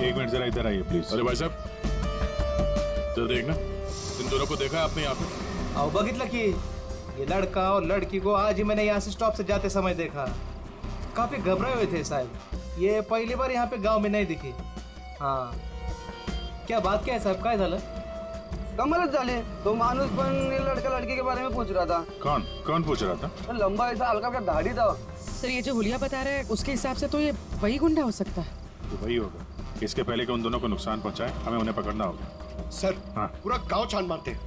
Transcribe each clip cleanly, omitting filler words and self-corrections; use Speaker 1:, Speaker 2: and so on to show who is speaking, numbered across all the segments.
Speaker 1: एक मिनट जरा इधर आइए प्लीज।
Speaker 2: अरे भाई साहब जरा देखना, इन दोनों को देखा है आपने यहाँ पे?
Speaker 3: आओ बघितलं की ये लड़का और लड़की को आज ही मैंने यहाँ से स्टॉप से जाते समय देखा। काफी घबराए हुए थे साहब। ये पहली बार यहाँ पे गांव में नहीं दिखी। हाँ क्या बात क्या है साहब, काय झालं?
Speaker 4: कमालच झाली। तो माणूस पण ये लड़का लड़की के बारे में पूछ रहा था।
Speaker 1: कौन कौन पूछ रहा था?
Speaker 4: तो लंबा ऐसा हल्का क्या दाढ़ी था।
Speaker 5: सर ये जो हुलिया बता रहा है उसके हिसाब से तो ये वही गुंडा हो सकता है।
Speaker 1: तो वही होगा। इसके पहले कि उन दोनों को नुकसान पहुंचाए हमें उन्हें पकड़ना होगा।
Speaker 6: सर
Speaker 1: हाँ।
Speaker 6: पूरा गांव छान मारते हैं।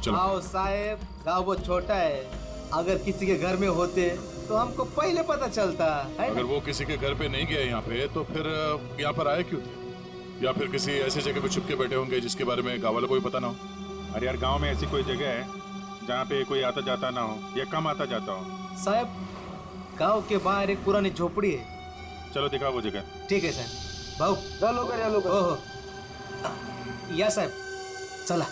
Speaker 1: चलो।
Speaker 3: आओ साहब, गाँव बहुत छोटा है। अगर किसी के घर में होते तो हमको पहले पता चलता है
Speaker 2: अगर
Speaker 3: ना?
Speaker 2: वो किसी के घर पे नहीं गए यहाँ पे तो फिर यहाँ पर आए क्यों थे? या फिर किसी ऐसी जगह पे छुप के बैठे होंगे जिसके बारे में गाँव वालों को भी पता ना हो।
Speaker 1: अरे यार गांव में ऐसी कोई जगह है जहाँ पे कोई आता जाता ना हो या कम आता जाता हो?
Speaker 3: साहब गांव के बाहर एक पुरानी झोपड़ी है।
Speaker 1: चलो दिखाओ वो जगह।
Speaker 3: ठीक है साहब। भाऊ
Speaker 4: चलो कर या लोग।
Speaker 3: ओहो या साहेब चला।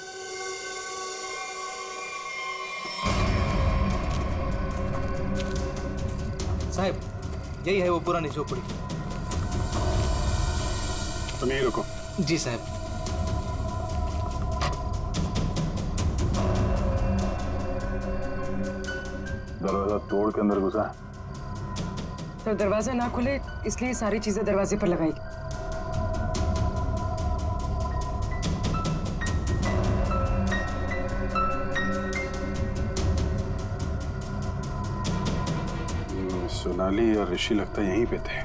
Speaker 3: साहेब यही है वो पुरानी झोपड़ी।
Speaker 1: तुम यहीं रुको।
Speaker 3: जी साहब।
Speaker 1: दरवाजा तोड़ के अंदर घुसा।
Speaker 5: तो दरवाजा ना खुले इसलिए सारी चीजें दरवाजे पर लगाई।
Speaker 1: सोनाली और ऋषि लगता यहीं पे थे।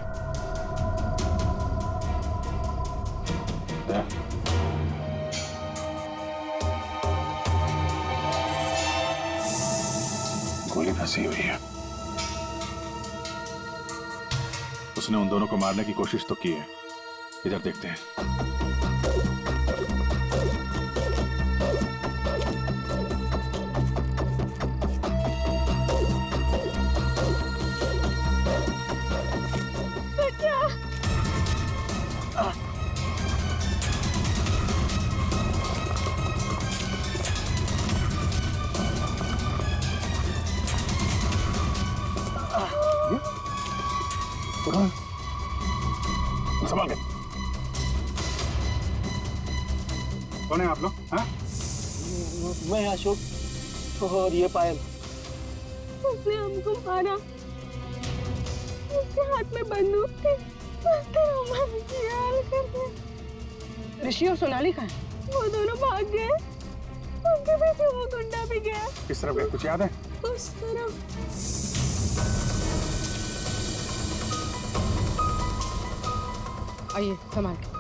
Speaker 1: गोली फंसी हुई है। उसने उन दोनों को मारने की कोशिश तो की है। इधर देखते हैं। संभाल के। कौन है आप लोग? हाँ?
Speaker 4: मैं अशोक और ये पायल।
Speaker 7: उसने हमको मारा। उसके हाथ में बंदूक थी। उसने हमारे ख्याल करते।
Speaker 5: ऋषि और सोनाली कहाँ है?
Speaker 7: वो दोनों भाग गए। उनके पीछे वो गुंडा भी गया।
Speaker 1: किस तरफ गए कुछ याद है?
Speaker 7: उस तरफ।
Speaker 5: आइए संभाल के।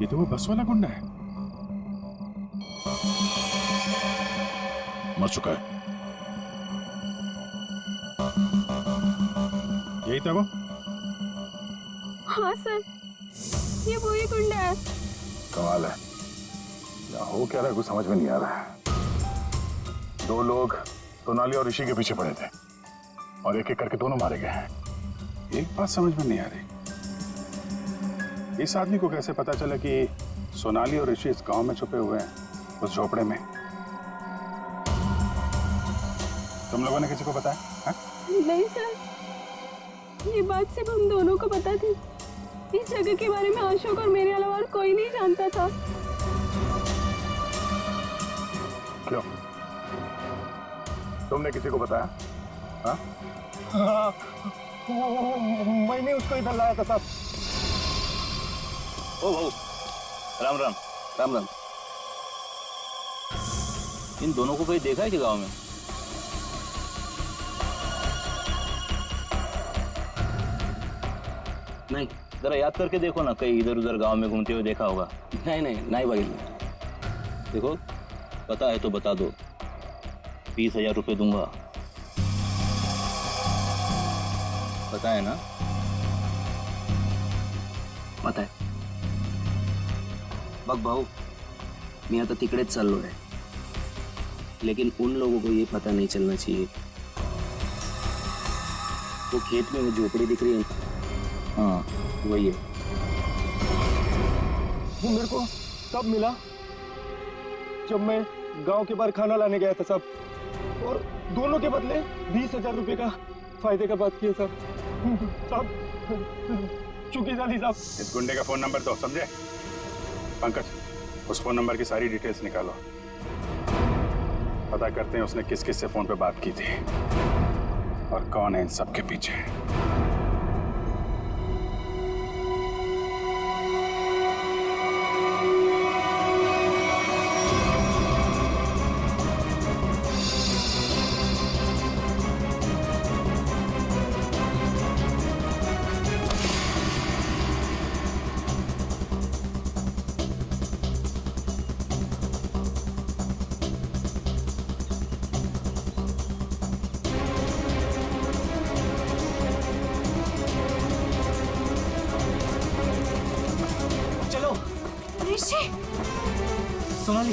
Speaker 1: ये तो वो बस वाला गुंडा है।
Speaker 2: मर चुका है।
Speaker 1: यही था वो?
Speaker 7: हाँ सर, ये वही गुंडा है।
Speaker 1: कमाल है। क्या हो क्या रहा है कुछ समझ में नहीं आ रहा है। दो लोग सोनाली और ऋषि के पीछे पड़े थे और एक एक करके दोनों मारे गए हैं। एक बात समझ में नहीं आ रही, इस आदमी को कैसे पता चला कि सोनाली और ऋषि इस गांव में छुपे हुए हैं उस झोपड़े में? तुम लोगों ने किसी को बताया? हाँ?
Speaker 7: नहीं सर, ये बात सिर्फ हम दोनों को पता थी। इस जगह के बारे में अशोक और मेरे अलावा और कोई नहीं जानता था।
Speaker 1: क्यों? तुमने किसी को बताया? हाँ?
Speaker 4: मैंने उसको इधर लाया था साहब।
Speaker 8: ओ भाऊ, राम राम।
Speaker 4: राम राम।
Speaker 8: इन दोनों को कहीं देखा है कि गांव में?
Speaker 4: नहीं
Speaker 8: जरा याद करके देखो ना, कहीं इधर उधर गांव में घूमते हुए देखा होगा।
Speaker 4: नहीं भाई।
Speaker 8: देखो पता है तो बता दो, 20,000 रुपये दूंगा। पता है ना?
Speaker 4: पता आहे। बघ भाऊ, मी आता तिकडेच चाललो आहे, लेकिन उन लोगों को ये पता नहीं चलना चाहिए। वो खेत में वो झोपड़ी दिख रही है,
Speaker 8: हाँ
Speaker 4: वही है।
Speaker 9: वो मेरे को तब मिला जब मैं गांव के बाहर खाना लाने गया था साहब, और दोनों के बदले 20,000 रुपए का फायदे का बात किया साहब। चुकी जाली साहब।
Speaker 1: इस गुंडे का फोन नंबर दो, समझे? पंकज, उस फोन नंबर की सारी डिटेल्स निकालो, पता करते हैं उसने किस किस से फोन पे बात की थी और कौन है इन सब के पीछे।
Speaker 3: सोनाली,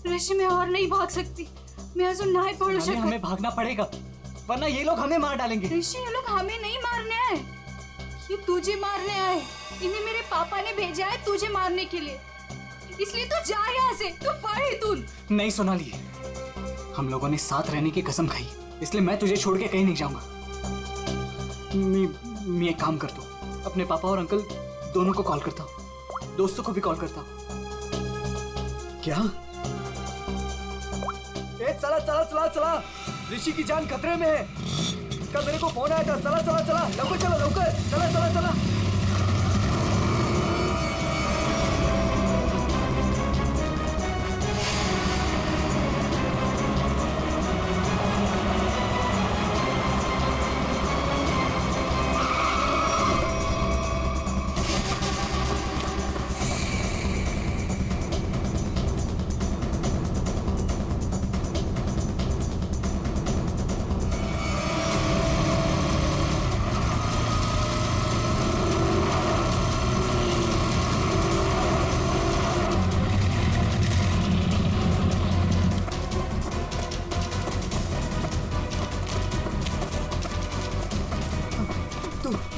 Speaker 7: ऋषि मैं और नहीं भाग सकती, मैं अजून नहीं पडू शकत।
Speaker 3: हमें भागना पड़ेगा वरना ये लोग हमें मार डालेंगे।
Speaker 7: ऋषि ये लोग हमें नहीं मारने आए, ये तुझे मारने आए। इन्हें मेरे पापा ने भेजा है तुझे मारने के लिए, इसलिए तू जा यहाँ से, तू पढ़ तू।
Speaker 3: नहीं सोनाली, हम लोगों ने साथ रहने की कसम खाई, इसलिए मैं तुझे छोड़ के कहीं नहीं जाऊंगा। मैं एक काम करता हूँ, अपने पापा और अंकल दोनों को कॉल करता हूँ, दोस्तों को भी कॉल करता हूँ। क्या? चला चला चला चला, ऋषि की जान खतरे में है। इसका मेरे को फोन आया था। चला चला चला, लवकर चलो, लवकर चला चला चला।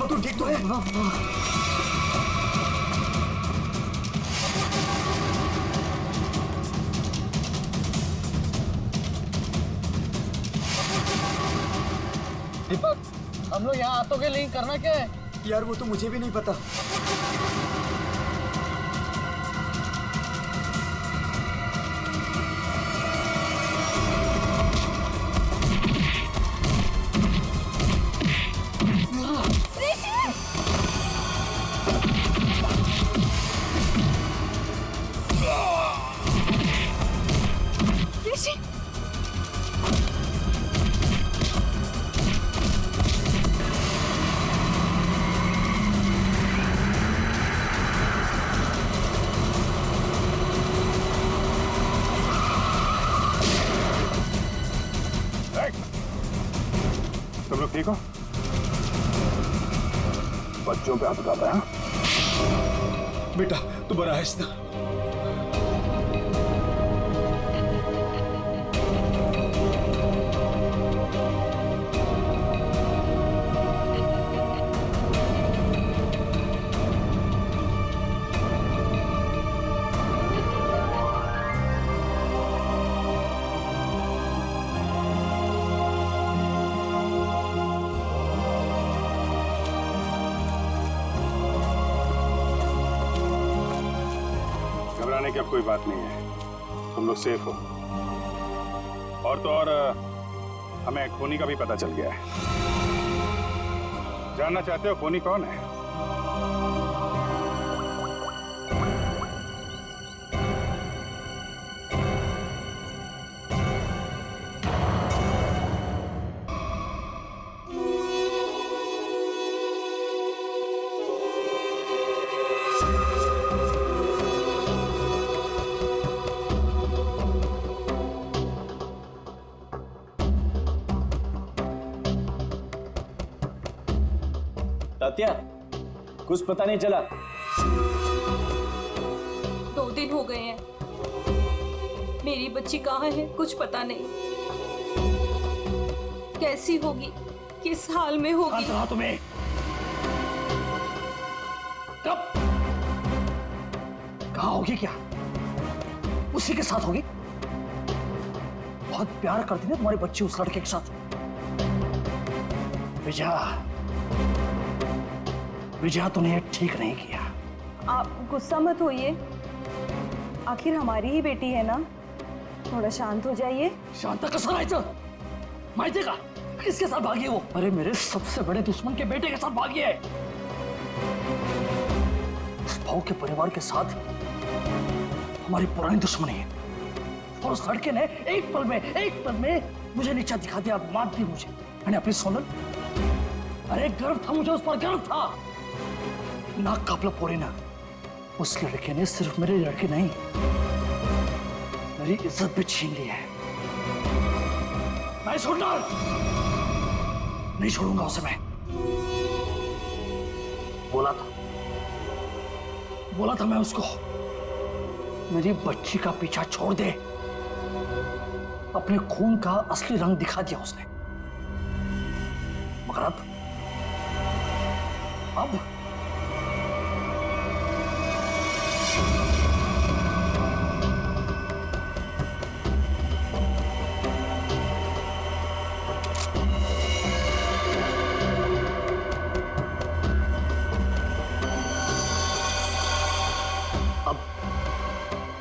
Speaker 3: तू ठीक तो है?
Speaker 10: दीपक, हम लोग यहाँ आतों के लिए करना क्या है?
Speaker 3: यार वो तो मुझे भी नहीं पता।
Speaker 1: तुम लोग ठीक हो? बच्चों पे हाथ उठाता है?
Speaker 9: बेटा तू बड़ा है ना?
Speaker 1: घबराने की अब कोई बात नहीं है, तुम लोग सेफ हो। और तो और हमें खूनी का भी पता चल गया है। जानना चाहते हो खूनी कौन है?
Speaker 10: तात्या, कुछ पता नहीं चला।
Speaker 7: 2 दिन हो गए हैं, मेरी बच्ची कहाँ है कुछ पता नहीं। कैसी होगी, किस हाल में होगी?
Speaker 10: तुम्हें
Speaker 6: कब? कहाँ होगी क्या? उसी के साथ होगी? बहुत प्यार करती है तुम्हारी बच्ची उस लड़के के साथ। विजया, विजया तूने ये ठीक नहीं किया।
Speaker 11: आप गुस्सा मत होइए, आखिर हमारी ही बेटी है ना, थोड़ा शांत हो जाइए।
Speaker 6: शांता कसं राहायचं? माहितीये का किसके साथ भागी है वो? अरे मेरे सबसे बड़े दुश्मन के बेटे के साथ भागी है। उस भाव के परिवार के साथ हमारी पुरानी दुश्मनी है और उस लड़के ने एक पल में मुझे नीचा दिखा दिया, मार दी मुझे। मैंने अपनी सोनल, अरे गर्व था मुझे, उस पर गर्व था। नाक कापला पोरी ना, उस लड़के ने सिर्फ मेरे लड़के नहीं, मेरी इज्जत भी छीन ली है। मैं छोड़ना नहीं छोड़ूंगा उसे। मैं बोला था मैं उसको, मेरी बच्ची का पीछा छोड़ दे। अपने खून का असली रंग दिखा दिया उसने, मगर अब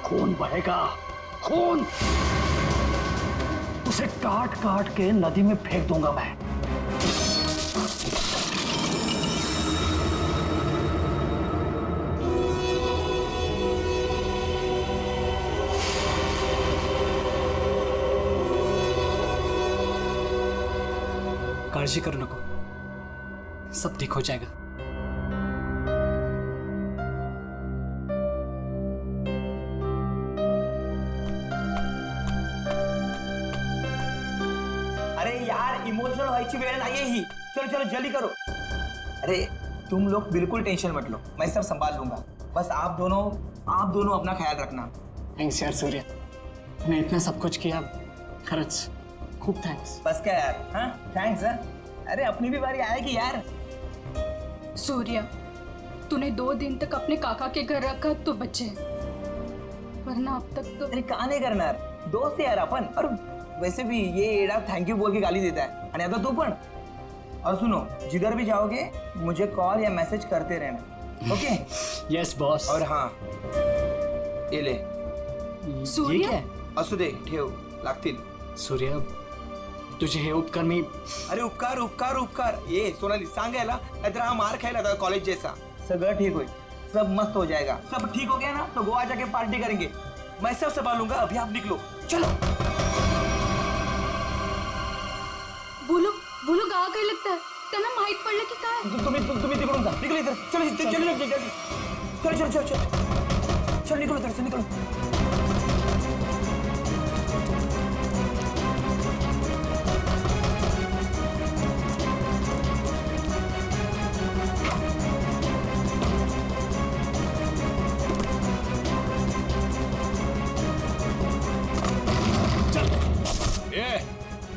Speaker 6: खून बहेगा, खून। उसे काट काट के नदी में फेंक दूंगा मैं।
Speaker 12: काळजी करू नको, सब ठीक हो जाएगा।
Speaker 13: इमोशनल व्हायची वेळ नाहीये ही। चलो चलो जल्दी करो। अरे तुम लोग बिल्कुल टेंशन मत लो, मैं सब संभाल लूंगा। बस आप दोनों अपना ख्याल रखना।
Speaker 12: थैंक्स यार सूर्य, तूने इतना सब कुछ किया, खरंच खूब थैंक्स।
Speaker 13: बस क्या यार, हाँ थैंक्स। अरे अपनी भी बारी आएगी यार।
Speaker 7: सूर्या, तूने 2 दिन तक अपने काका के घर रखा तो बचे, वरना अब तक तो।
Speaker 13: अरे का नाही करणार, दोस्त यार अपन। और वैसे भी ये एडा थैंक यू बोल के गाली देता है, और आता तू पण। और सुनो, जिधर भी जाओगे मुझे कॉल या मैसेज करते रहना, ओके?
Speaker 12: Yes boss.
Speaker 13: और हाँ, ये ले।
Speaker 7: सूर्य,
Speaker 13: असू दे, ठेव, लागतील।
Speaker 12: सूर्य, तुझे हे उपकार मी।
Speaker 13: अरे उपकार उपकार उपकार, ये सोनाली सांगायला नाहीतर हा मार खायला था कॉलेज जैसा। सगळं ठीक होईल, सब मस्त हो जाएगा। सब ठीक हो गया ना तो गोवा जाके पार्टी करेंगे। मैं सब संभालूंगा, अभी आप निकलो, चलो।
Speaker 7: बोलो गाव काय लागतं, त्यांना माहित पडलं की काय?
Speaker 13: तुम्ही तिकडून जा, निकलो इधर, चलो चलो चलो चलो चलो चलो निकलो इधर से, निकलो।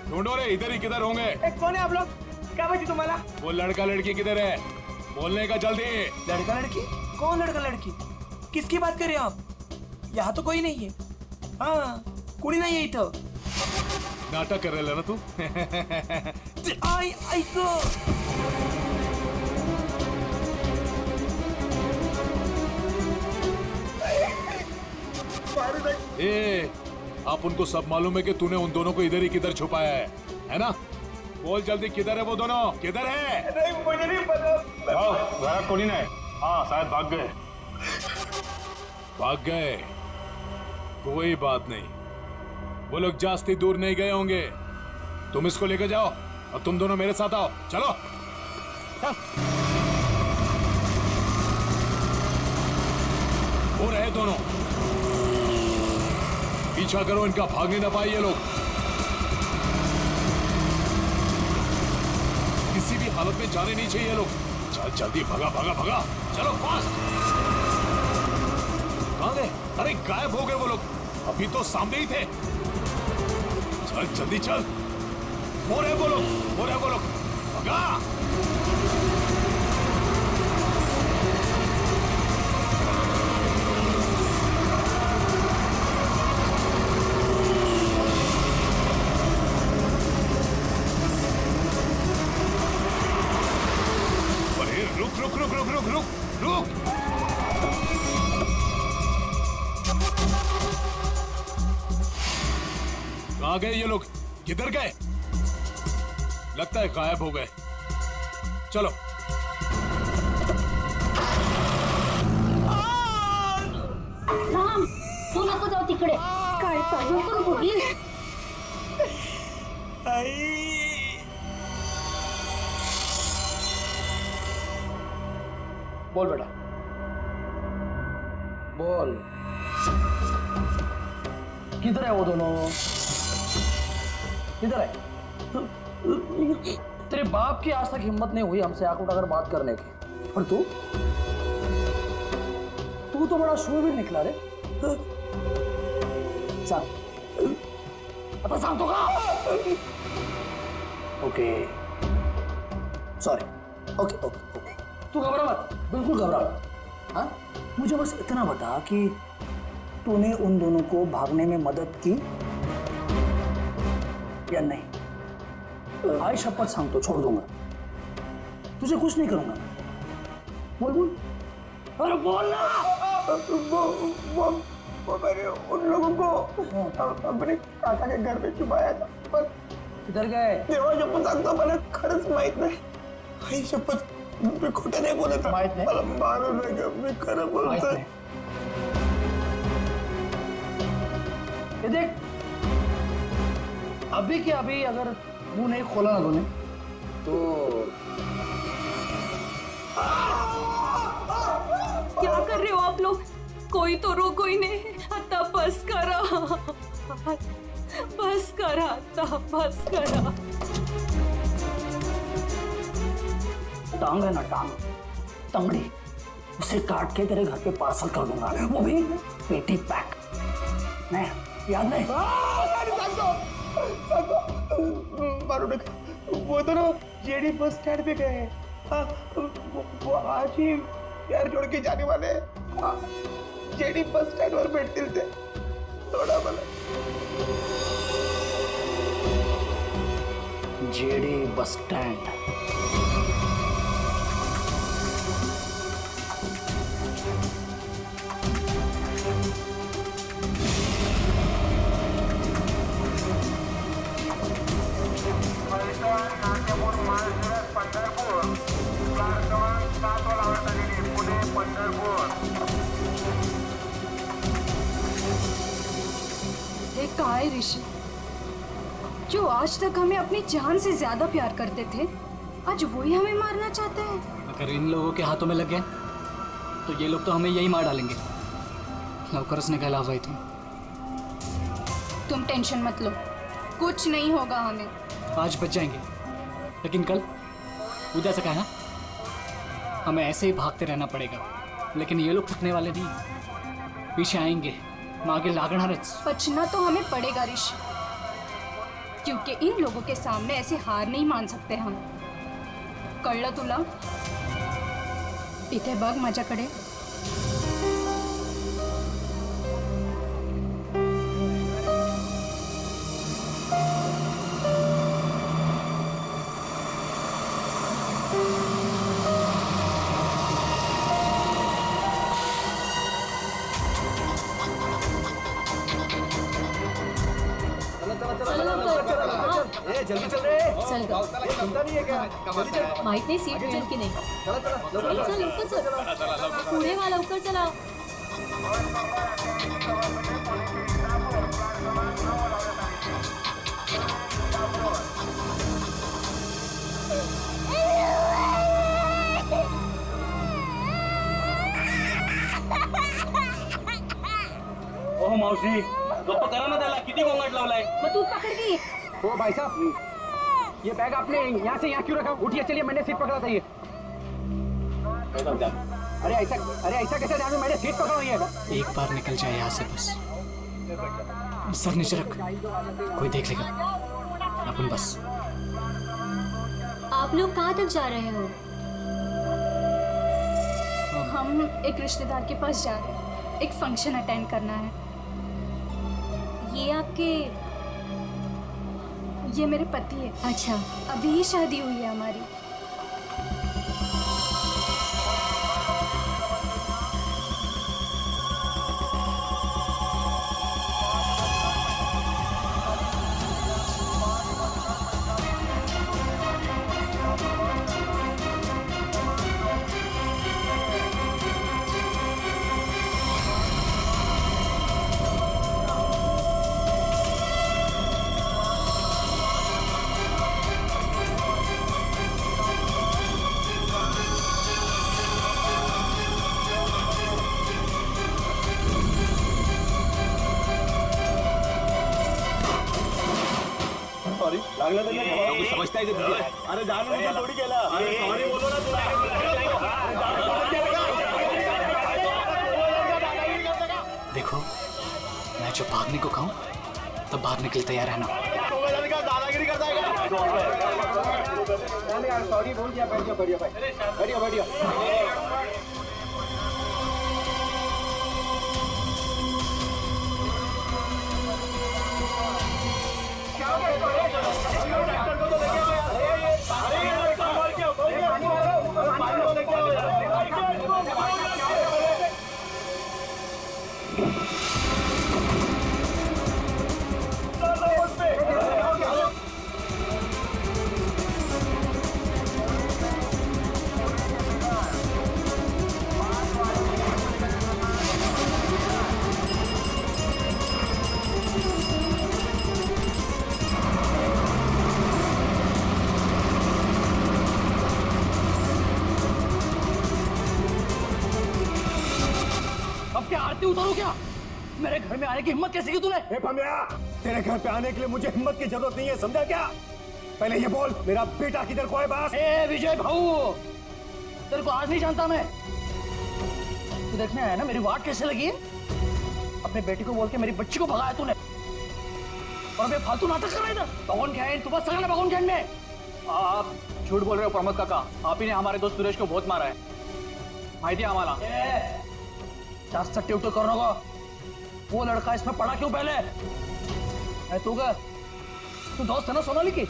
Speaker 2: ढूंढो रे, इधर ही किधर होंगे?
Speaker 13: कौन है आप लोग? क्या बची तुम्हारा?
Speaker 2: वो लड़का लड़की किधर है? बोलने का जल्दी।
Speaker 13: लड़का लड़की? कौन लड़का लड़की? किसकी बात कर रहे हो आप? यहाँ तो कोई नहीं है। हाँ, कोई नहीं है इधर।
Speaker 2: नाटक कर रहे ना तू?
Speaker 13: आई तो।
Speaker 2: ए, आप उनको सब मालूम है कि तूने उन दोनों को इधर ही किधर छुपाया है ना? बोल जल्दी, किधर है वो दोनों? किधर है?
Speaker 13: नहीं, मुझे नहीं पता।
Speaker 1: घरात कोणी नाही। हाँ शायद भाग गए।
Speaker 2: भाग गए? कोई बात नहीं, वो लोग जास्ती दूर नहीं गए होंगे। तुम इसको लेकर जाओ और तुम दोनों मेरे साथ आओ, चलो। चल। वो रहे दोनों, पीछा करो इनका, भागने ना पाए ये लोग। किसी भी हालत में जाने नहीं चाहिए ये लोग। चल जल्दी, भगा भगा भगा, चलो फास्ट। कहां गए? अरे गायब हो गए वो लोग, अभी तो सामने ही थे। चल जल्दी चल, वो रहे वो लोग, भगा। रुक। कहाँ गए ये लोग? किधर गए? लगता है गायब हो गए। चलो।
Speaker 14: राम, तू नको जाऊ तिकडे. काय चालू करू प्लीज.
Speaker 6: बोल बेटा, बोल, किधर है वो दोनों? किधर है? तेरे बाप की आज तक हिम्मत नहीं हुई हमसे आंख उठाकर बात करने की, और तू तो बड़ा शूरवीर निकला रे. सांग, आता सांगतो का? Okay, sorry. Okay okay okay, तू घबरा मत, बिल्कुल घबरा मत. हाँ, मुझे बस इतना बता कि तूने उन दोनों को भागने में मदद की या नहीं? आई शपथ सांगतो, छोड़ दूंगा, तुझे कुछ नहीं करूंगा. बोल बोल, अरे बोल ना.
Speaker 9: वो मैंने उन लोगों को अपने काका के घर में छुपाया था. पर
Speaker 6: किधर गए?
Speaker 9: देवा शपथ सांगतो, मला खरंच माहित नाही. आई शपथ, मी खोटं नाही बोलत.
Speaker 6: माहित नाही?
Speaker 9: मला मारू नका, मी खरं बोलतोय.
Speaker 6: ये देख, अभी के अभी अगर मुंह नहीं खोला ना तूने तो
Speaker 7: क्या कर रहे हो आप लोग? कोई तो रोको ही नहीं. आता बस करा, बस करा, आता बस करा.
Speaker 6: टांग है ना, टांग, तंगड़ी, उसे काट के तेरे घर पे पार्सल कर दूंगा, वो भी पेटी पैक. नहीं, याद नहीं?
Speaker 9: मारू नका. वो दोनों जेडी बस स्टैंड पे गए हैं. हाँ, वो आज ही यार जोड़ के जाने वाले हैं. हाँ, जेडी बस स्टँड वर भेटतील ते. थोडा मला.
Speaker 6: JD bus stand.
Speaker 7: कहा है ऋषि, जो आज तक हमें अपनी जान से ज्यादा प्यार करते थे, आज वही हमें मारना चाहते हैं.
Speaker 12: अगर इन लोगों के हाथों में लग गए तो ये लोग तो हमें यही मार डालेंगे. लवकरच निकाला हुआ तुम.
Speaker 7: तुम टेंशन मत लो, कुछ नहीं होगा हमें.
Speaker 12: आज बच जाएंगे, लेकिन कल उधर से कहना हमें ऐसे ही भागते रहना पड़ेगा. लेकिन ये लोग थकने वाले नहीं, पीछे आएंगे, मागे लागणारच.
Speaker 7: बचना तो हमें पड़ेगा ऋषि, क्योंकि इन लोगों के सामने ऐसे हार नहीं मान सकते हम. कळलं तुला? इथे बघ माझ्याकडे.
Speaker 9: जल्दी चल रे.
Speaker 14: चल ग.
Speaker 9: चिंता नहीं है क्या?
Speaker 14: माहित नाही सीट मिळेल की नाही.
Speaker 9: चला चला
Speaker 14: चल लवकर चल. पुढे वा, लवकर चला.
Speaker 8: ओह मावशी, गप्प करा ना त्याला. किती गोंगाट लावलाय.
Speaker 14: मग तू पकड़ की.
Speaker 10: ओ भाई साहब, ये बैग आपने यहाँ से यहाँ क्यों रखा? उठिए, चलिए, मैंने सीट पकड़ा था. ये अरे ऐसा कैसे ध्यान में? मैंने सीट पकड़ा हुई है.
Speaker 12: एक बार निकल जाए यहाँ से बस. सर नीचे रख, कोई देख लेगा. अपन बस.
Speaker 14: आप लोग कहाँ तक जा रहे हो?
Speaker 7: हम एक रिश्तेदार के पास जा रहे हैं, एक फंक्शन अटेंड करना है.
Speaker 14: ये आपके?
Speaker 7: ये मेरे पति है.
Speaker 14: अच्छा.
Speaker 7: अभी ही शादी हुई है हमारी.
Speaker 9: पागल है
Speaker 8: कुछ समझता है कि तुझे?
Speaker 9: अरे जानो मुझे थोड़ी केला अरे सॉरी बोलो ना
Speaker 12: देखो, मैं जब भागने को कहूँ तब भागने के लिए तैयार रहना।
Speaker 9: दादागिरी करता है यार, सॉरी बोल दिया, बैठ जाओ, बढ़िया भाई, बढ़िया बढ़िया।
Speaker 6: क्या आरती उतारो क्या? मेरे घर में आने की हिम्मत कैसे की तूने?
Speaker 9: तेरे घर पे आने के लिए मुझे हिम्मत की जरूरत नहीं है, समझा क्या? पहले ये बोल, मेरा बेटा किधर को है बस?
Speaker 6: ए विजय भाऊ, तेरे को आज नहीं जानता मैं। तू देखने आया ना मेरी वाट कैसे लगी है? अपने बेटी को बोल के मेरी बच्ची को भगाया तूने, और मैं फालतू नाटक कर रहा इधर। भगवान क्या है, तू बस सगळं भगवान क्या में?
Speaker 10: आप झूठ बोल रहे हो प्रमोद काका, आप ही ने हमारे दोस्त सुरेश को बहुत मारा है, माहिती है आम्हाला।
Speaker 6: जास्त टिवटो करू नको। वो लड़का इसमें पड़ा क्यों पहले? तू का तू दोस्त है ना सोनाली की,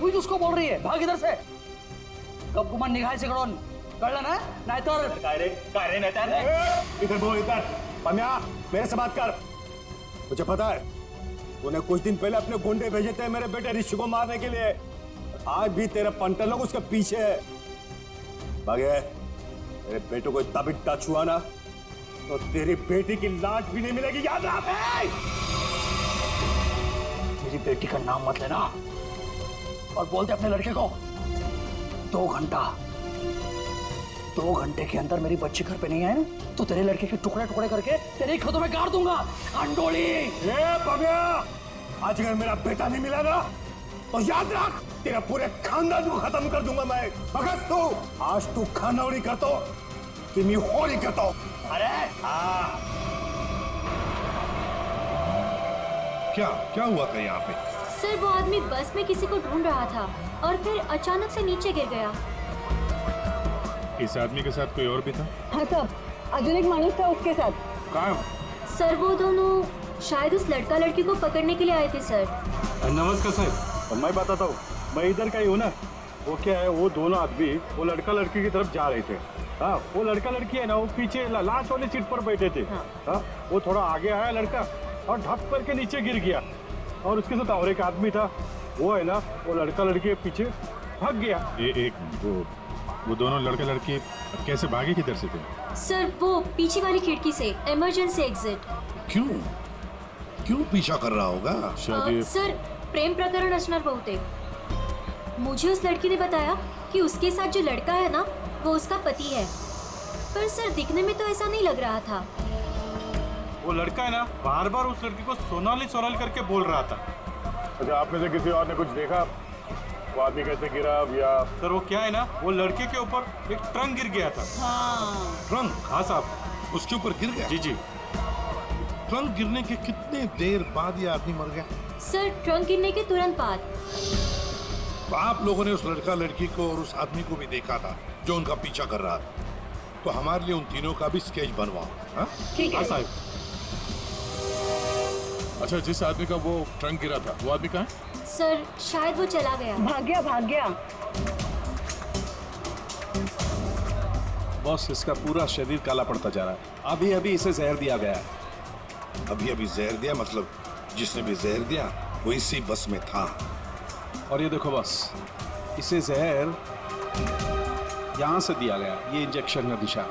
Speaker 6: वही उसको बोल रही है भाग इधर से। कब गुमान निघायचे कडून, कळलं ना? नाहीतर
Speaker 9: काय रे नाहीतर इधर बोल, इधर पम्या, मेरे से बात कर। मुझे पता है तूने कुछ दिन पहले अपने गुंडे भेजे थे मेरे बेटे ऋषि को मारने के लिए, आज भी तेरे पंटर लोग उसके पीछे है। भागे, मेरे बेटे को इतना भी टच हुआ ना तो तेरी बेटी की लाज भी नहीं मिलेगी, याद रख।
Speaker 6: मेरी बेटी का नाम मत लेना, और बोलते अपने लड़के को 2 घंटे के अंदर मेरी बच्ची घर पे नहीं आए तो तेरे लड़के के टुकड़े टुकड़े करके तेरे खेतों में गाड़ दूंगा। अंडोली
Speaker 9: आज अगर मेरा बेटा नहीं मिला ना तो याद रख तेरा पूरे खानदान को खत्म कर दूंगा मैं। भगत तू आज तू खानौड़ी करतो कि मैं होली करतो।
Speaker 6: अरे
Speaker 1: क्या हुआ था यहाँ पे?
Speaker 14: सर वो आदमी बस में किसी को ढूंढ रहा था और फिर अचानक से नीचे गिर गया।
Speaker 1: इस आदमी के साथ कोई और भी था?
Speaker 11: हाँ सर, अजून एक माणूस था उसके साथ।
Speaker 1: कहाँ?
Speaker 14: सर वो दोनों शायद उस लड़का लड़की को पकड़ने के लिए आए थे सर।
Speaker 9: नमस्कार साहब, मैं बताता हूँ, मैं इधर का ही हूँ ना। वो क्या है, वो दोनों आदमी वो लड़का लड़की की तरफ जा रहे थे। हाँ, वो लड़का लड़की है ना, वो पीछे लास्ट वाली सीट पर बैठे थे। हाँ, वो थोड़ा आगे आया लड़का और ढप करके नीचे गिर गया, और उसके साथ और एक आदमी था, वो है ना, वो लड़का लड़की के पीछे भाग गया।
Speaker 1: वो दोनों लड़का लड़की कैसे भागे, किधर से थे?
Speaker 14: सर वो पीछे वाली खिड़की से, इमरजेंसी एग्जिट।
Speaker 1: क्यों पीछा कर रहा होगा?
Speaker 14: सर प्रेम प्रकरण असणार बहुतेक। मुझे उस लड़की ने बताया कि उसके साथ जो लड़का है ना वो उसका पति है, पर सर दिखने में तो ऐसा नहीं लग रहा था।
Speaker 9: वो लड़का है ना बार बार उस लड़की को सोनाली सोनाली करके बोल रहा था। अच्छा, आप में से किसी और ने कुछ देखा? वो आदमी कैसे गिरा या? सर वो क्या है ना, वो लड़के के ऊपर एक ट्रंक गिर गया था।
Speaker 1: ट्रंक?
Speaker 9: हाँ साहब,
Speaker 1: उसके ऊपर गिर गया?
Speaker 9: जी।
Speaker 1: ट्रंक गिरने के कितने देर बाद ये आदमी मर गया?
Speaker 14: सर ट्रंक गिरने के तुरंत बाद।
Speaker 1: तो आप लोगों ने उस लड़का लड़की को और उस आदमी को भी देखा था जो उनका पीछा कर रहा था, तो हमारे लिए उन तीनों का भी स्केच बनवाओ।
Speaker 14: ठीक है
Speaker 9: साहब।
Speaker 1: अच्छा, जिस आदमी का वो ट्रंक गिरा था वो आदमी कहाँ है?
Speaker 14: सर शायद वो चला गया।
Speaker 11: भाग गया।
Speaker 2: बॉस, इसका पूरा शरीर काला पड़ता जा रहा है। अभी अभी इसे जहर दिया गया है।
Speaker 1: अभी जहर दिया? मतलब जिसने भी जहर दिया वो इसी बस में था।
Speaker 2: और ये देखो बॉस, इसे जहर यहां से दिया गया, ये इंजेक्शन का निशान।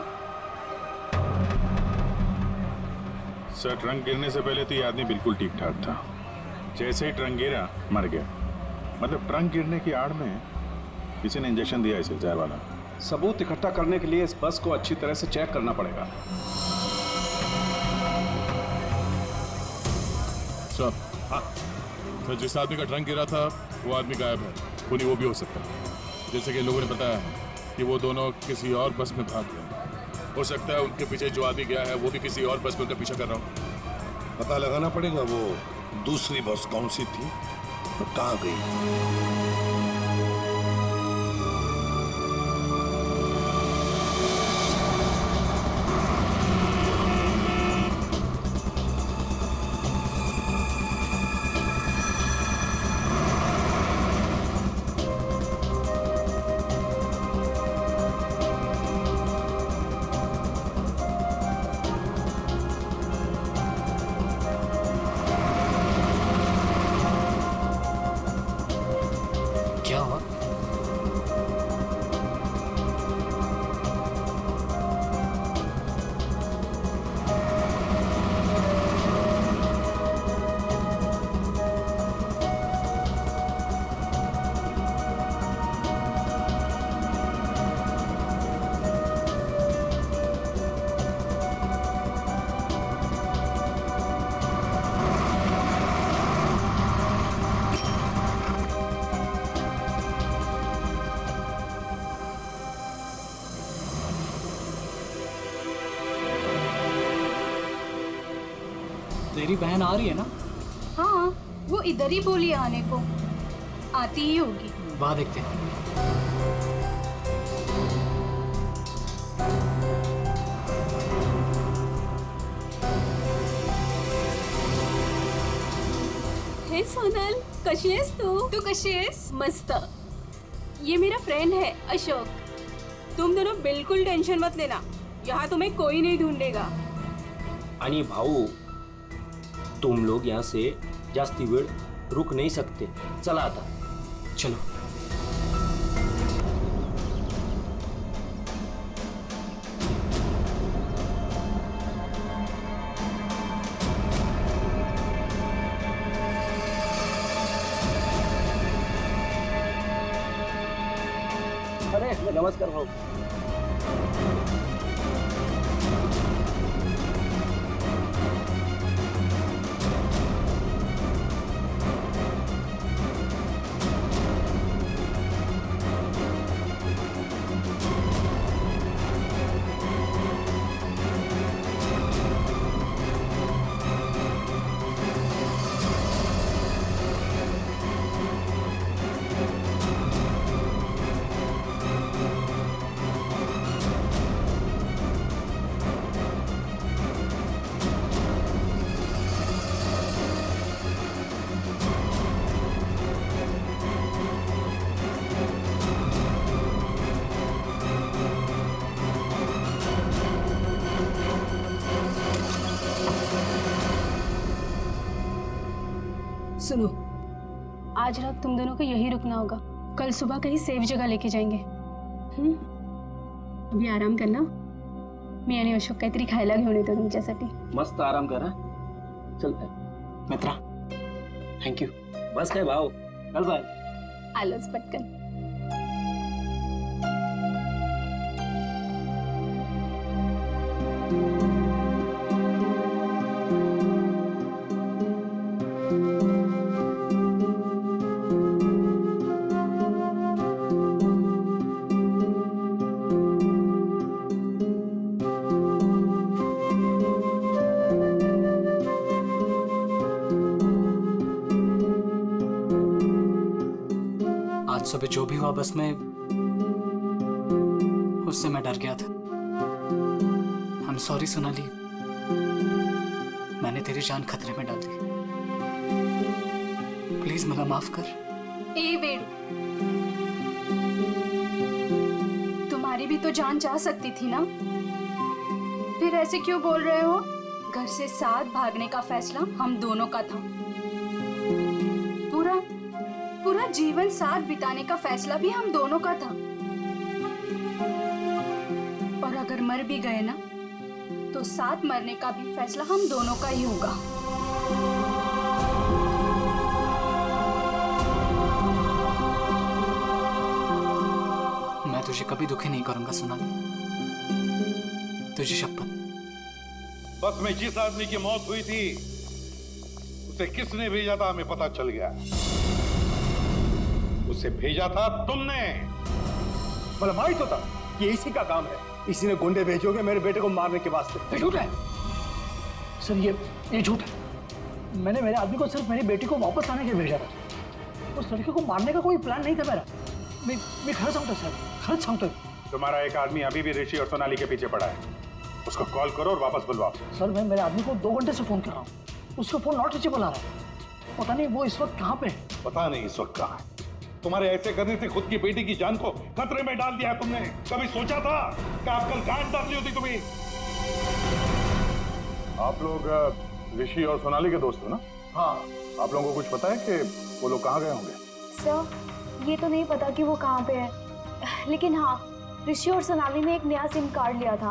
Speaker 1: सर, ट्रंक गिरने से पहले तो ये आदमी बिल्कुल ठीक ठाक था, जैसे ही ट्रंक गिरा मर गया। मतलब ट्रंक गिरने की आड़ में किसी ने इंजेक्शन दिया इसे, जहर वाला।
Speaker 2: सबूत इकट्ठा करने के लिए इस बस को अच्छी तरह से चेक करना पड़ेगा।
Speaker 1: सर, फिर जिस आदमी का ट्रंक गिरा था वो आदमी गायब है, उन्हीं वो भी हो सकता है। जैसे कि लोगों ने बताया कि वो दोनों किसी और बस में भाग गए। हो सकता है उनके पीछे जो आदमी गया है वो भी किसी और बस में उनका पीछा कर रहा हो।
Speaker 15: पता लगाना पड़ेगा वो दूसरी बस कौन सी थी और कहाँ गई।
Speaker 12: क्या हुआ? तेरी बहन आ रही है ना?
Speaker 7: हाँ, वो इधर ही बोली आने को, आती ही होगी।
Speaker 12: वाह, देखते हैं।
Speaker 16: हे सोनल, कशी आहेस तू
Speaker 7: कशी आहेस?
Speaker 16: मस्त। ये मेरा फ्रेंड है अशोक। तुम दोनों बिल्कुल टेंशन मत लेना, यहाँ तुम्हें कोई नहीं ढूंढेगा।
Speaker 17: आणि भाऊ, तुम लोग यहाँ से जास्ती वेळ रुक नहीं सकते। चला आता।
Speaker 12: चलो।
Speaker 17: अरे नमस्कार भाऊ।
Speaker 16: सुनो, आज रात तुम दोनों को यहीं रुकना होगा। कल सुबह कहीं सेफ जगह लेके जाएंगे। अभी आराम करना। मी आणि अशोक काहीतरी खायला घेऊन येतो तुमच्यासाठी।
Speaker 17: मस्त आराम करा। चल
Speaker 12: मित्रा, थँक यू।
Speaker 17: बस काय भाऊ, चल बाय।
Speaker 16: आलोच पटकन।
Speaker 12: आज सुबह जो भी हुआ बस में, उससे मैं डर गया था। I'm sorry सोनाली, मैंने तेरी जान खतरे में डाल दी। प्लीज मला माफ कर।
Speaker 7: ए वेडू, तुम्हारी भी तो जान जा सकती थी ना, फिर ऐसे क्यों बोल रहे हो? घर से साथ भागने का फैसला हम दोनों का था। पूरा जीवन साथ बिताने का फैसला भी हम दोनों का था। और अगर मर भी गए ना, तो साथ मरने का भी फैसला हम दोनों का ही होगा।
Speaker 12: मैं तुझे कभी दुखी नहीं करूंगा सोनाली, तुझे शपथ।
Speaker 15: बस में जिस आदमी की मौत हुई थी उसे किसने भेजा था हमें पता चल गया। उसे भेजा था तुमने।
Speaker 9: भला माही तो था कि इसी का काम है, इसी ने गुंडे भेजोगे मेरे बेटे को मारने के वास्ते।
Speaker 6: झूठ है सर, ये झूठ है। मैंने मेरे आदमी को सिर्फ मेरी बेटी को वापस लाने के लिए भेजा था। उस लड़के को मारने का कोई प्लान नहीं था मेरा। मैं खर्च सांगतो सर, खर्च सांगतो।
Speaker 1: तुम्हारा एक आदमी अभी भी ऋषि और सोनाली के पीछे पड़ा है, उसको कॉल करो और वापस बुलवाओ।
Speaker 6: सर मैं मेरे आदमी को 2 घंटे से फोन कर रहा हूँ, उसका फोन नॉट रीचेबल आ रहा है। पता नहीं वो इस वक्त कहाँ पे है।
Speaker 15: पता नहीं इस वक्त कहाँ है। तुम्हारे ऐसे करने से खुद की बेटी की जान को खतरे में डाल दिया तुमने। कभी सोचा था कि आप कल गांठ डालनी होती तुम्हें?
Speaker 1: आप लोग ऋषि और सोनाली के दोस्त हो ना?
Speaker 3: हाँ।
Speaker 1: आप लोगों को कुछ पता है कि वो लोग कहाँ गए होंगे?
Speaker 11: सर ये तो नहीं पता कि वो कहाँ पे है, लेकिन हाँ ऋषि और सोनाली ने एक नया सिम कार्ड लिया था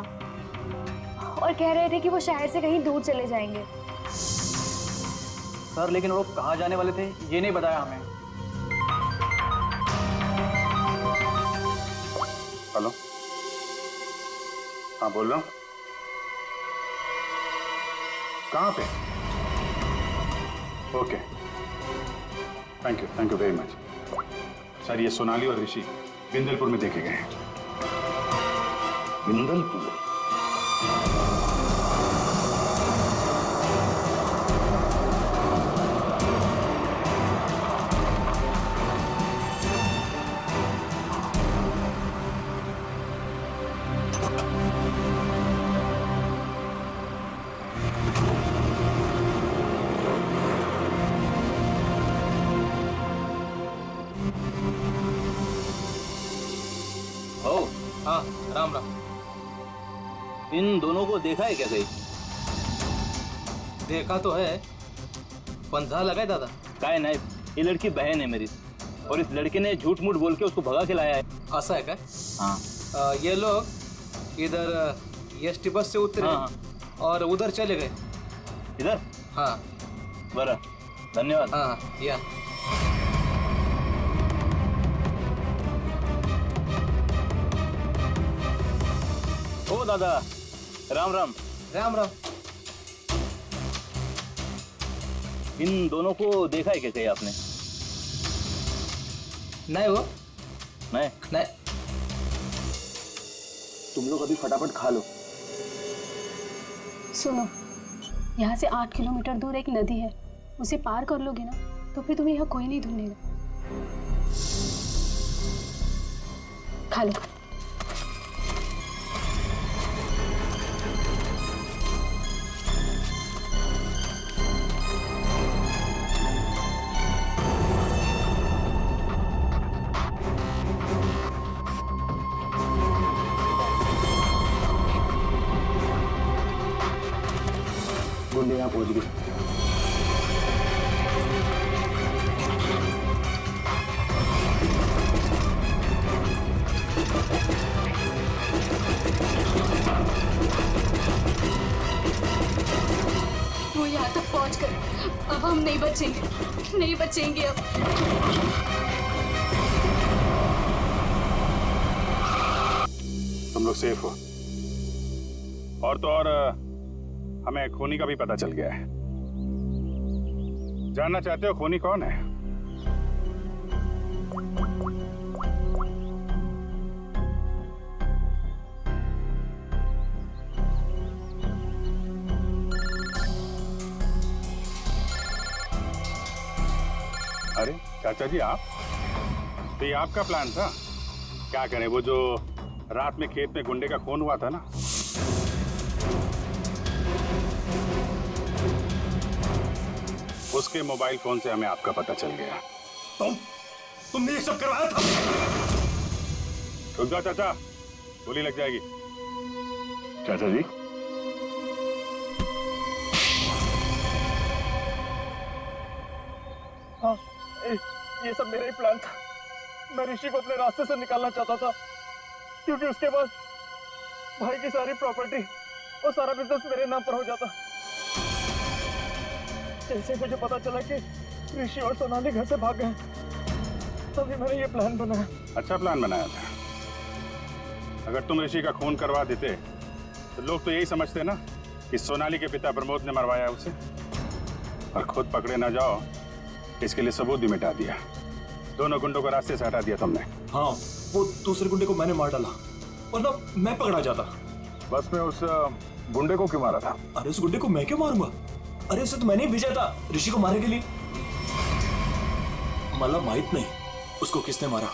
Speaker 11: और कह रहे थे कि वो शहर से कहीं दूर चले जाएंगे।
Speaker 10: सर लेकिन वो कहाँ जाने वाले थे ये नहीं बताया हमें।
Speaker 1: हेलो, हाँ बोल रहा हूँ। कहाँ पे? Okay, thank you very much. Sir ये सोनाली और ऋषि बिंदलपुर में देखे गए हैं।
Speaker 15: बिंदलपुर?
Speaker 13: हाँ राम राम।
Speaker 8: इन दोनों को देखा है क्या कहीं?
Speaker 13: देखा तो है, पंजा लगा है दादा।
Speaker 8: काय नहीं, ये लड़की बहन है मेरी और इस लड़के ने झूठ मूठ बोल के उसको भगा के लाया है।
Speaker 13: ऐसा है क्या?
Speaker 8: हाँ।
Speaker 13: ये लोग इधर एसटी बस से उतरे और उधर चले गए।
Speaker 8: इधर?
Speaker 13: हाँ।
Speaker 8: बरा, धन्यवाद।
Speaker 13: हाँ या
Speaker 8: ओ दादा, राम राम।
Speaker 13: राम राम।
Speaker 8: इन दोनों को देखा है क्या कहीं आपने?
Speaker 13: नहीं वो
Speaker 8: नहीं।
Speaker 4: तुम लोग अभी फटाफट खा लो।
Speaker 16: सुनो, यहाँ से 8 किलोमीटर दूर एक नदी है, उसे पार कर लोगे ना तो फिर तुम्हें यहाँ कोई नहीं ढूंढेगा। खा लो।
Speaker 1: गुंडे यहाँ पहुंच गए।
Speaker 7: वो यहाँ तक पहुँच कर अब हम नहीं बचेंगे अब।
Speaker 1: तुम लोग सेफ हो। और तो और हमें खूनी का भी पता चल गया है। जानना चाहते हो खूनी कौन है? अरे चाचा जी आप, तो ये आपका प्लान था? क्या करें, वो जो रात में खेत में गुंडे का खून हुआ था ना, उसके मोबाइल फोन से हमें आपका पता चल गया।
Speaker 15: तुमने ये सब करवाया था?
Speaker 1: रुक जाओ चाचा, गोली लग जाएगी। चाचा जी
Speaker 9: हाँ, ये सब मेरा ही प्लान था। मैं ऋषि को अपने रास्ते से निकालना चाहता था क्योंकि उसके बाद भाई की सारी प्रॉपर्टी और सारा बिजनेस मेरे नाम पर हो जाता। जैसे मुझे पता चला कि ऋषि और सोनाली घर से भाग गए, तभी मैंने ये प्लान बनाया।
Speaker 1: अच्छा प्लान बनाया था। अगर तुम ऋषि का खून करवा देते तो लोग तो यही समझते ना कि सोनाली के पिता प्रमोद ने मरवाया उसे। और खुद पकड़े ना जाओ इसके लिए सबूत भी मिटा दिया। दोनों गुंडों को रास्ते से हटा दिया तुमने।
Speaker 17: हाँ, वो दूसरे गुंडे को मैंने मार डाला, वरना मैं पकड़ा जाता।
Speaker 1: बस में उस गुंडे को क्यों मारा था?
Speaker 17: अरे उस गुंडे को मैं क्यों मारूंगा? अरे उसे तो मैंने ही भेजा था ऋषि को मारने के लिए। मतलब माहित नहीं उसको किसने मारा।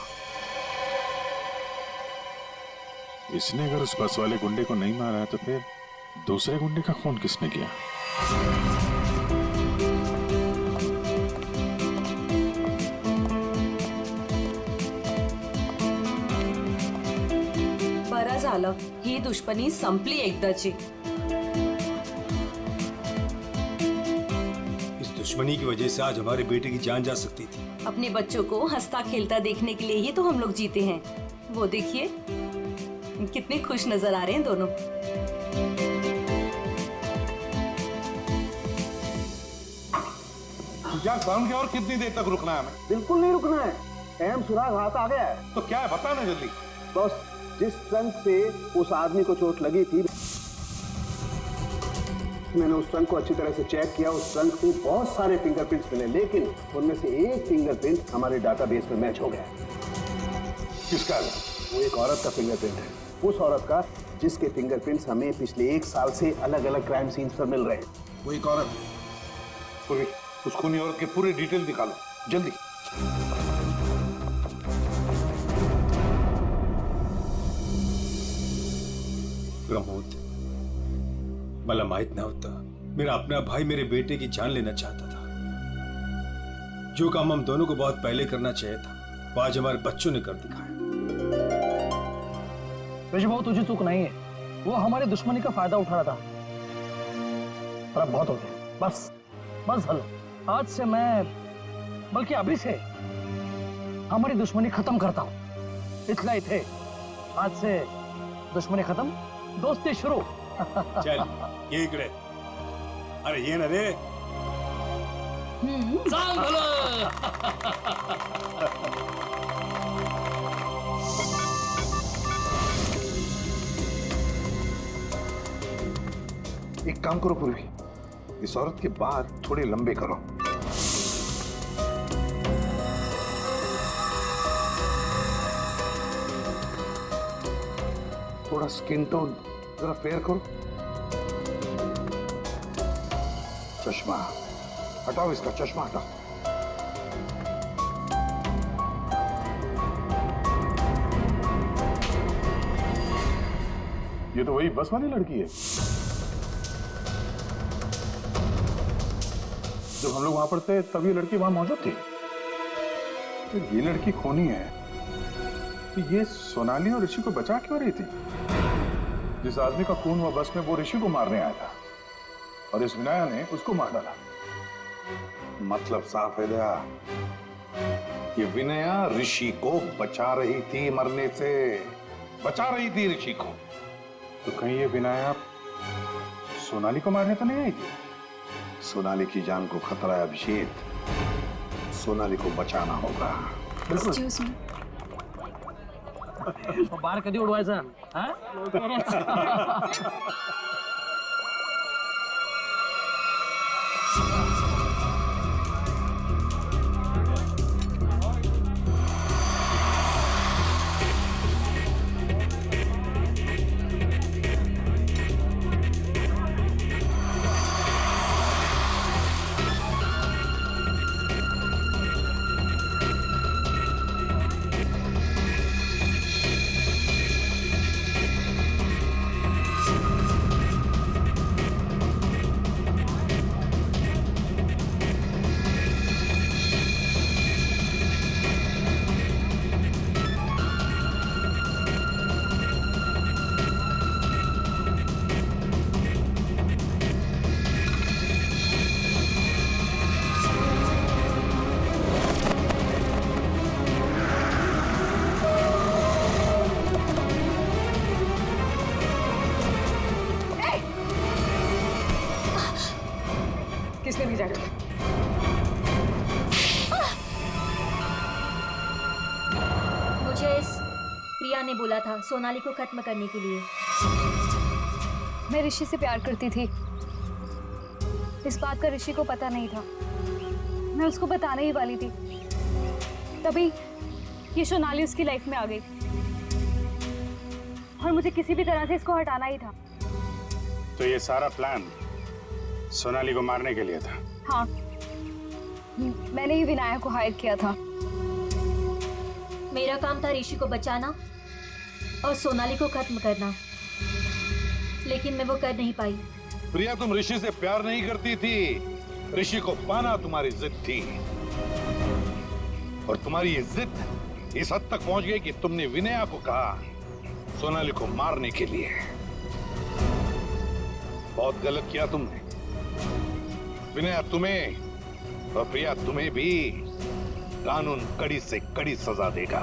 Speaker 1: इसने अगर उस बस वाले गुंडे को नहीं मारा है तो फिर दूसरे गुंडे का खून किसने किया?
Speaker 18: बरं झालं, ही दुश्मनी संपली एकदाची।
Speaker 17: इस दुश्मनी की वजह से आज हमारे बेटे की जान जा सकती थी।
Speaker 18: अपने बच्चों को हंसता खेलता देखने के लिए ही तो हम लोग जीते हैं। वो देखिए कितने खुश नजर आ रहे हैं दोनों।
Speaker 15: यार साउंड की और कितनी देर तक रुकना है हमें?
Speaker 19: बिल्कुल नहीं रुकना है, अहम सुराग हाथ आ गया है।
Speaker 15: तो क्या है बता ना जल्दी।
Speaker 19: बस जिस ट्रंक से उस आदमी को चोट लगी थी, मैंने उस ट्रंक को अच्छी तरह से चेक किया। उस ट्रंक में बहुत सारे फिंगरप्रिंट्स मिले, लेकिन उनमें से एक फिंगरप्रिंट हमारे डाटाबेस में मैच हो गया।
Speaker 15: किसका?
Speaker 19: वो एक औरत का फिंगरप्रिंट है, उस औरत का जिसके फिंगरप्रिंट्स हमें पिछले 1 साल से अलग अलग क्राइम सीन्स पर मिल रहे हैं।
Speaker 15: वो एक औरत, पूरी उस खूनी औरत की पूरी डिटेल निकालो जल्दी।
Speaker 17: प्रमोद, मला माहित नव्हता मेरा अपना भाई मेरे बेटे की जान लेना चाहता था। जो काम हम दोनों को बहुत पहले करना चाहिए था वो आज हमारे बच्चों ने कर दिखाया।
Speaker 6: ऋषि भाऊ, तुझे चूक नहीं है, वो हमारी दुश्मनी का फायदा उठा रहा था। पर अब बहुत हो गया, बस बस हलो। आज से मैं, बल्कि अभी से हमारी दुश्मनी खत्म करता हूँ। इतना ही थे, आज से दुश्मनी खत्म, दोस्ती शुरू।
Speaker 17: चल ये इकडे। अरे ये ना रे।
Speaker 12: सांग भलं.
Speaker 15: एक काम करो पूर्वी, इस औरत के बाल थोड़े लंबे करो। थोड़ा स्किन टोन जरा फेयर करो। चश्मा हटाओ, इसका चश्मा हटाओ।
Speaker 1: ये तो वही बस वाली लड़की है। जब हम लोग वहां पर थे तब ये लड़की वहां मौजूद थी। तो ये लड़की खूनी है तो ये सोनाली और ऋषि को बचा क्यों रही थी? जिस आदमी का खून हुआ बस में वो ऋषि को मारने आया था और इस विनाया ने उसको मार डाला।
Speaker 15: मतलब साफ है दया, ये विनया ऋषि को बचा रही थी मरने से, बचा रही थी ऋषि को।
Speaker 1: तो कहीं ये विनाया सोनाली को मारने तो नहीं आई थी?
Speaker 15: सोनाली की जान को खतरा है अभिषेक, सोनाली को बचाना होगा।
Speaker 7: एक्सक्यूज मी,
Speaker 6: बार कधी उडवायचा?
Speaker 5: किसने भेजा?
Speaker 14: मुझे इस प्रिया ने बोला था सोनाली को खत्म करने के लिए।
Speaker 11: मैं ऋषि से प्यार करती थी, इस बात का ऋषि को पता नहीं था। मैं उसको बताने ही वाली थी, तभी ये सोनाली उसकी लाइफ में आ गई और मुझे किसी भी तरह से इसको हटाना ही था।
Speaker 1: तो ये सारा प्लान सोनाली को मारने के लिए था?
Speaker 11: हाँ, मैंने ही विनायक को हायर किया था।
Speaker 14: मेरा काम था ऋषि को बचाना और सोनाली को खत्म करना, लेकिन मैं वो कर नहीं पाई।
Speaker 15: प्रिया, तुम ऋषि से प्यार नहीं करती थी, ऋषि को पाना तुम्हारी जिद थी। और तुम्हारी ये जिद इस हद तक पहुंच गई कि तुमने विनया को कहा सोनाली को मारने के लिए। बहुत गलत किया तुमने। विनया तुम्हें और प्रिया तुम्हें भी कानून कड़ी से कड़ी सजा देगा।